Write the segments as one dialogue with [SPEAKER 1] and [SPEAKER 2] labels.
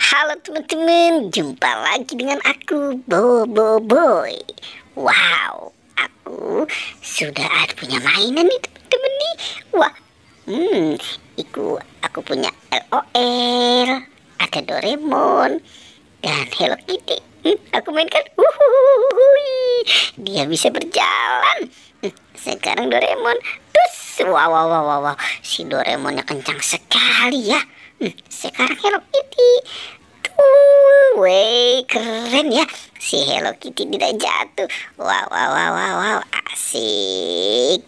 [SPEAKER 1] Halo teman-teman, jumpa lagi dengan aku Bobo Boy. Wow, aku sudah ada punya mainan nih teman-teman nih. Wah, aku punya LOL, ada Doraemon dan Hello Kitty. Aku mainkan, dia bisa berjalan. Sekarang Doraemon, terus wow, si Doraemonnya kencang sekali ya. Sekarang Hello Kitty, weh, keren ya. Si Hello Kitty tidak jatuh. Wow, asik.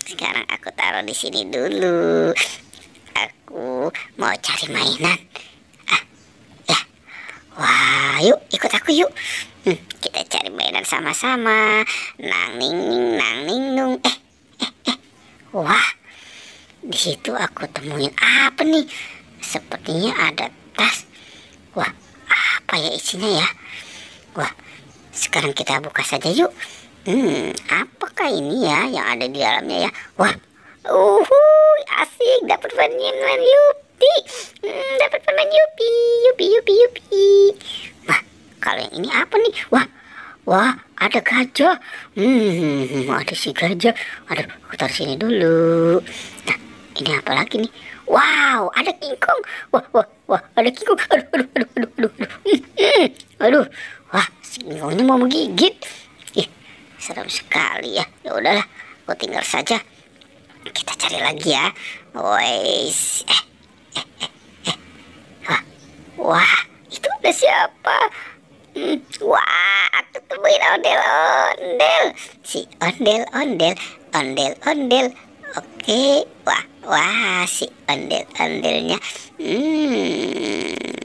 [SPEAKER 1] Sekarang aku taruh di sini dulu. Aku mau cari mainan. Wah, yuk ikut aku yuk. Kita cari mainan sama-sama. Nang ning nung. Wah, di situ aku temuin apa nih? Sepertinya ada tas. Wah, apa ya isinya ya? Wah, sekarang kita buka saja yuk. Apakah ini ya yang ada di dalamnya ya? Wah, asik, dapat permainan Yupi. Dapat permainan Yupi. Wah, kalau yang ini apa nih? Wah, ada gajah. Ada si gajah. Aduh, aku taruh sini dulu. Nah, ini apa lagi nih? Wow, ada kingkong. Wah, ada kingkong. Aduh. Wah, si kingkongnya mau menggigit. Ih, serem sekali ya. Ya udahlah, aku tinggal saja. Kita cari lagi ya. Wes. Wah, itu ada siapa? Wah, aku temuin ondel-ondel. Si ondel-ondel. Oke, wah, si ondel-ondelnya.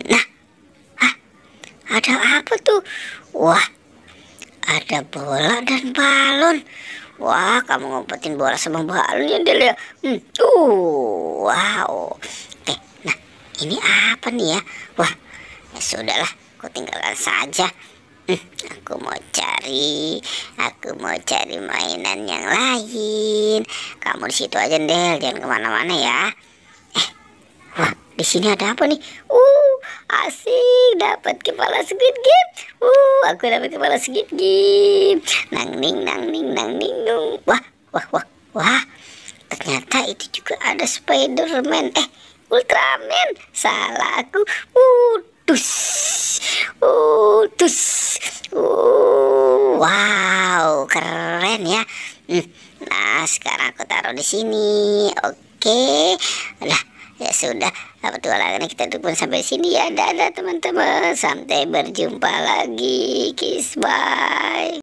[SPEAKER 1] Nah, ada apa tuh? Wah, ada bola dan balon. Wah, kamu ngumpetin bola sama balon ya, Del ya? Wow. Oke, nah ini apa nih ya? Wah, ya sudahlah, aku tinggalkan saja. Aku mau cari mainan yang lain. Kamu di situ aja, Del, jangan kemana-mana ya. Wah, di sini ada apa nih? Asik, dapat kepala Squid Game. Aku dapat kepala Squid Game. Nang ning nung. Wah. Ternyata itu juga ada Spiderman. Ultraman. Salah aku. Wow, keren ya. Nah, sekarang aku taruh di sini. Oke. Lah, ya sudah, petualangan kita dukung sampai sini ya. Dadah teman-teman, sampai berjumpa lagi. Kiss, bye.